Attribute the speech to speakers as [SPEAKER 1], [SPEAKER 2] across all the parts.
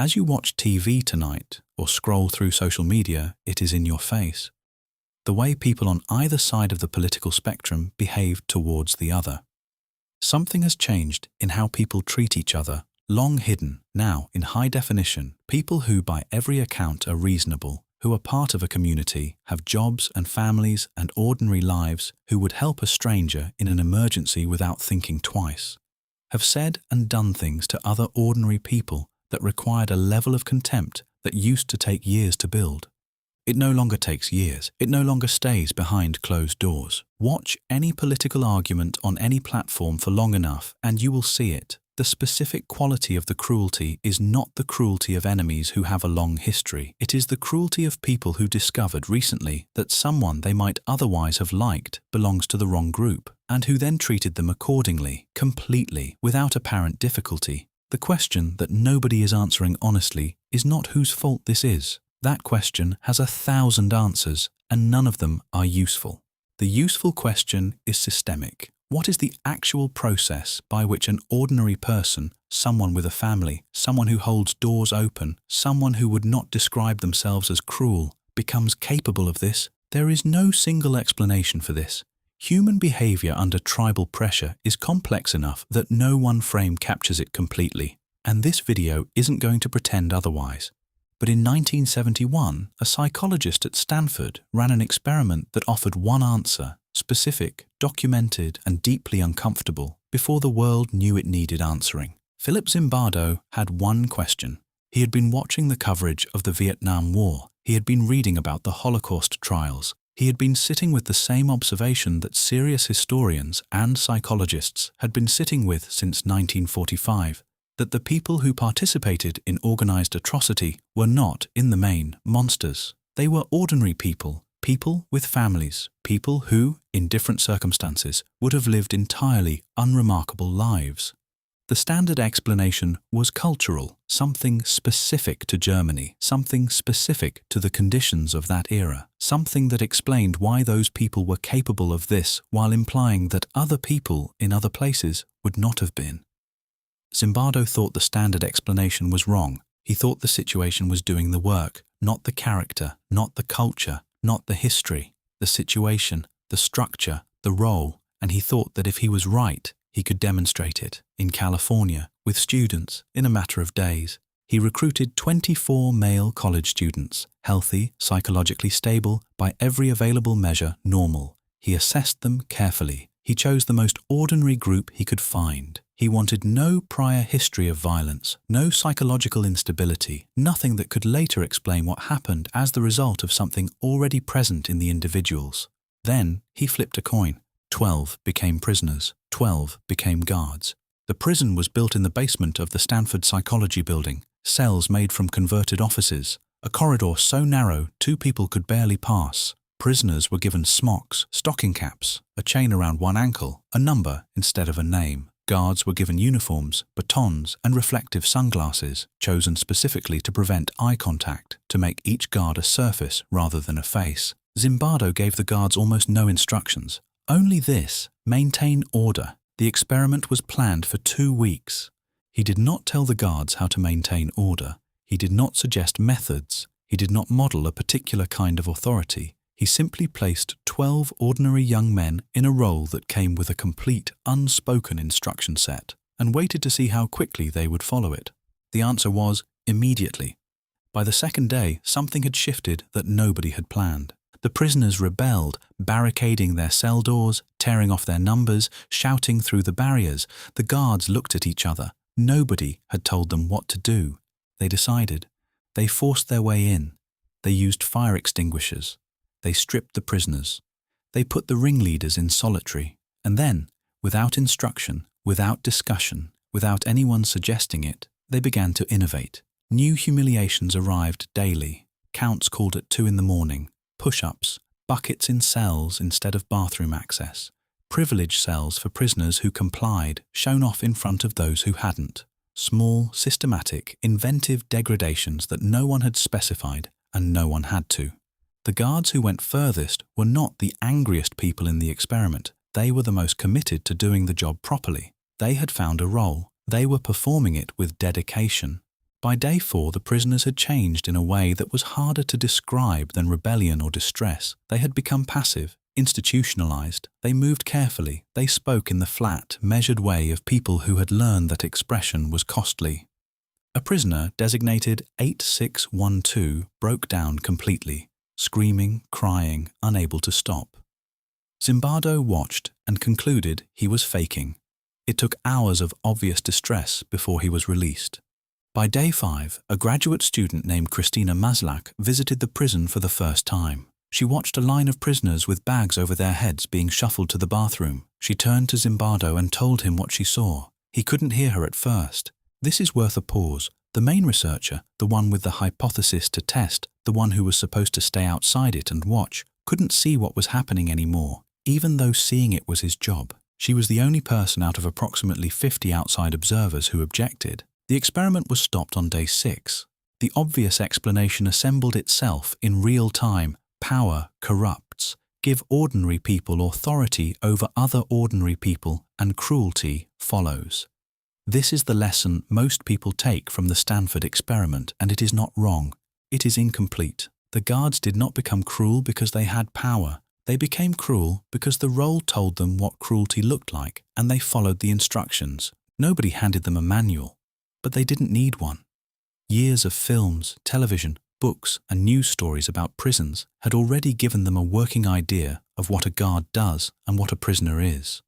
[SPEAKER 1] As you watch TV tonight or scroll through social media, it is in your face. The way people on either side of the political spectrum behave towards the other. Something has changed in how people treat each other, long hidden, now in high definition. People who by every account are reasonable, who are part of a community, have jobs and families and ordinary lives, who would help a stranger in an emergency without thinking twice, have said and done things to other ordinary people that required a level of contempt that used to take years to build. It no longer takes years. It no longer stays behind closed doors. Watch any political argument on any platform for long enough and you will see it. The specific quality of the cruelty is not the cruelty of enemies who have a long history. It is the cruelty of people who discovered recently that someone they might otherwise have liked belongs to the wrong group, and who then treated them accordingly, completely, without apparent difficulty. The question that nobody is answering honestly is not whose fault this is. That question has 1,000 answers, and none of them are useful. The useful question is systemic. What is the actual process by which an ordinary person, someone with a family, someone who holds doors open, someone who would not describe themselves as cruel, becomes capable of this? There is no single explanation for this. Human behavior under tribal pressure is complex enough that no one frame captures it completely, and this video isn't going to pretend otherwise. But in 1971, a psychologist at Stanford ran an experiment that offered one answer, specific, documented, and deeply uncomfortable, before the world knew it needed answering. Philip Zimbardo had one question. He had been watching the coverage of the Vietnam War. He had been reading about the Holocaust trials. He had been sitting with the same observation that serious historians and psychologists had been sitting with since 1945. That the people who participated in organized atrocity were not, in the main, monsters. They were ordinary people, people with families, people who, in different circumstances, would have lived entirely unremarkable lives. The standard explanation was cultural, something specific to Germany, something specific to the conditions of that era, something that explained why those people were capable of this while implying that other people in other places would not have been. Zimbardo thought the standard explanation was wrong. He thought the situation was doing the work, not the character, not the culture, not the history, the situation, the structure, the role, and he thought that if he was right, he could demonstrate it. In California, with students, in a matter of days. He recruited 24 male college students, healthy, psychologically stable, by every available measure normal. He assessed them carefully. He chose the most ordinary group he could find. He wanted no prior history of violence, no psychological instability, nothing that could later explain what happened as the result of something already present in the individuals. Then he flipped a coin. 12 became prisoners. 12 became guards. The prison was built in the basement of the Stanford Psychology Building, cells made from converted offices, a corridor so narrow 2 people could barely pass. Prisoners were given smocks, stocking caps, a chain around one ankle, a number instead of a name. Guards were given uniforms, batons, and reflective sunglasses, chosen specifically to prevent eye contact, to make each guard a surface rather than a face. Zimbardo gave the guards almost no instructions. Only this: maintain order. The experiment was planned for 2 weeks. He did not tell the guards how to maintain order. He did not suggest methods. He did not model a particular kind of authority. He simply placed 12 ordinary young men in a role that came with a complete, unspoken instruction set, and waited to see how quickly they would follow it. The answer was immediately. By the second day, something had shifted that nobody had planned. The prisoners rebelled, barricading their cell doors, tearing off their numbers, shouting through the barriers. The guards looked at each other. Nobody had told them what to do. They decided. They forced their way in. They used fire extinguishers. They stripped the prisoners. They put the ringleaders in solitary. And then, without instruction, without discussion, without anyone suggesting it, they began to innovate. New humiliations arrived daily. Counts called at 2 in the morning. Push-ups, buckets in cells instead of bathroom access. Privilege cells for prisoners who complied, shown off in front of those who hadn't. Small, systematic, inventive degradations that no one had specified and no one had to. The guards who went furthest were not the angriest people in the experiment. They were the most committed to doing the job properly. They had found a role. They were performing it with dedication. By day 4, the prisoners had changed in a way that was harder to describe than rebellion or distress. They had become passive, institutionalized. They moved carefully. They spoke in the flat, measured way of people who had learned that expression was costly. A prisoner designated 8612 broke down completely, screaming, crying, unable to stop. Zimbardo watched and concluded he was faking. It took hours of obvious distress before he was released. By day 5, a graduate student named Christina Maslach visited the prison for the first time. She watched a line of prisoners with bags over their heads being shuffled to the bathroom. She turned to Zimbardo and told him what she saw. He couldn't hear her at first. This is worth a pause. The main researcher, the one with the hypothesis to test, the one who was supposed to stay outside it and watch, couldn't see what was happening anymore, even though seeing it was his job. She was the only person out of approximately 50 outside observers who objected. The experiment was stopped on day 6. The obvious explanation assembled itself in real time. Power corrupts. Give ordinary people authority over other ordinary people, and cruelty follows. This is the lesson most people take from the Stanford experiment, and it is not wrong. It is incomplete. The guards did not become cruel because they had power. They became cruel because the role told them what cruelty looked like, and they followed the instructions. Nobody handed them a manual. But they didn't need one. Years of films, television, books, and news stories about prisons had already given them a working idea of what a guard does and what a prisoner is.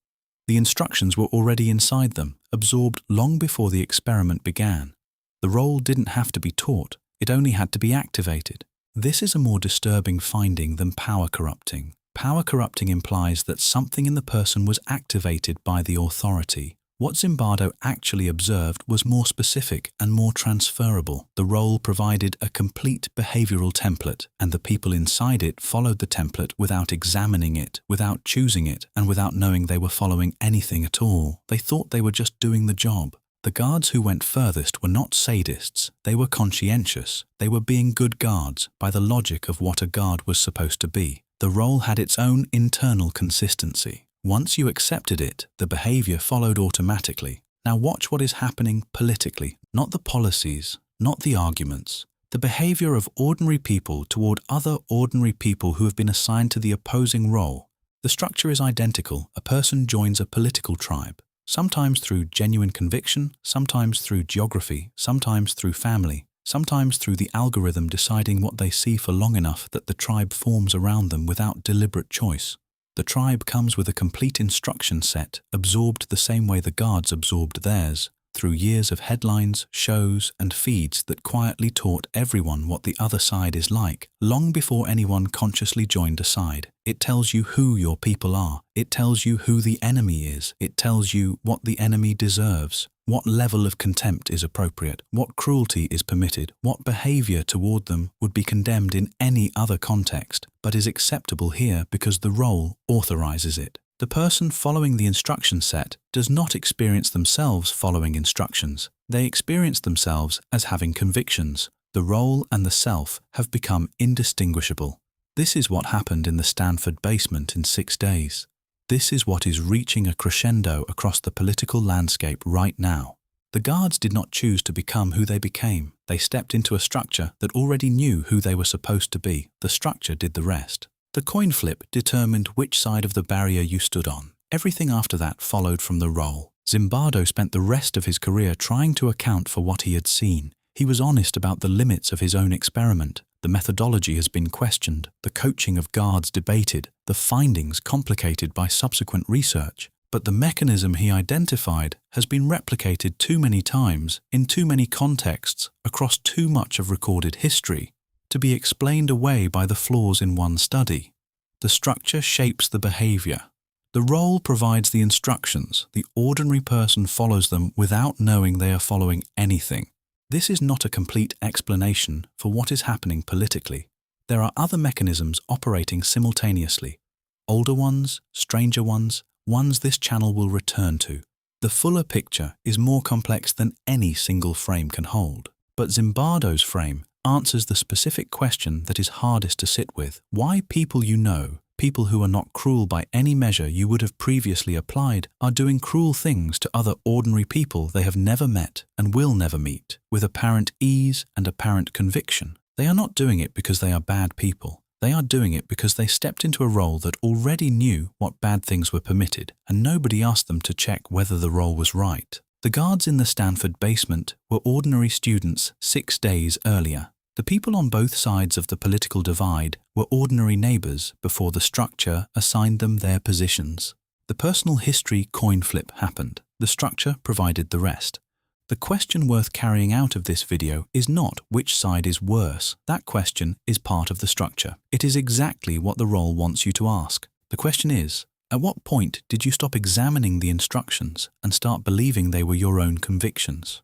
[SPEAKER 1] The instructions were already inside them, absorbed long before the experiment began. The role didn't have to be taught, it only had to be activated. This is a more disturbing finding than power corrupting. Power corrupting implies that something in the person was activated by the authority. What Zimbardo actually observed was more specific and more transferable. The role provided a complete behavioral template, and the people inside it followed the template without examining it, without choosing it, and without knowing they were following anything at all. They thought they were just doing the job. The guards who went furthest were not sadists. They were conscientious. They were being good guards by the logic of what a guard was supposed to be. The role had its own internal consistency. Once you accepted it, the behavior followed automatically. Now watch what is happening politically, not the policies, not the arguments. The behavior of ordinary people toward other ordinary people who have been assigned to the opposing role. The structure is identical. A person joins a political tribe, sometimes through genuine conviction, sometimes through geography, sometimes through family, sometimes through the algorithm deciding what they see for long enough that the tribe forms around them without deliberate choice. The tribe comes with a complete instruction set, absorbed the same way the guards absorbed theirs, through years of headlines, shows, and feeds that quietly taught everyone what the other side is like, long before anyone consciously joined a side. It tells you who your people are. It tells you who the enemy is. It tells you what the enemy deserves, what level of contempt is appropriate, what cruelty is permitted, what behavior toward them would be condemned in any other context, but is acceptable here because the role authorizes it. The person following the instruction set does not experience themselves following instructions. They experience themselves as having convictions. The role and the self have become indistinguishable. This is what happened in the Stanford basement in 6 days. This is what is reaching a crescendo across the political landscape right now. The guards did not choose to become who they became. They stepped into a structure that already knew who they were supposed to be. The structure did the rest. The coin flip determined which side of the barrier you stood on. Everything after that followed from the role. Zimbardo spent the rest of his career trying to account for what he had seen. He was honest about the limits of his own experiment. The methodology has been questioned, the coaching of guards debated, the findings complicated by subsequent research. But the mechanism he identified has been replicated too many times, in too many contexts, across too much of recorded history, to be explained away by the flaws in one study. The structure shapes the behavior. The role provides the instructions. The ordinary person follows them without knowing they are following anything. This is not a complete explanation for what is happening politically. There are other mechanisms operating simultaneously. Older ones, stranger ones, ones this channel will return to. The fuller picture is more complex than any single frame can hold. But Zimbardo's frame answers the specific question that is hardest to sit with. Why people you know People who are not cruel by any measure you would have previously applied are doing cruel things to other ordinary people they have never met and will never meet, with apparent ease and apparent conviction. They are not doing it because they are bad people. They are doing it because they stepped into a role that already knew what bad things were permitted, and nobody asked them to check whether the role was right. The guards in the Stanford basement were ordinary students 6 days earlier. The people on both sides of the political divide were ordinary neighbors before the structure assigned them their positions. The personal history coin flip happened. The structure provided the rest. The question worth carrying out of this video is not which side is worse. That question is part of the structure. It is exactly what the role wants you to ask. The question is, at what point did you stop examining the instructions and start believing they were your own convictions?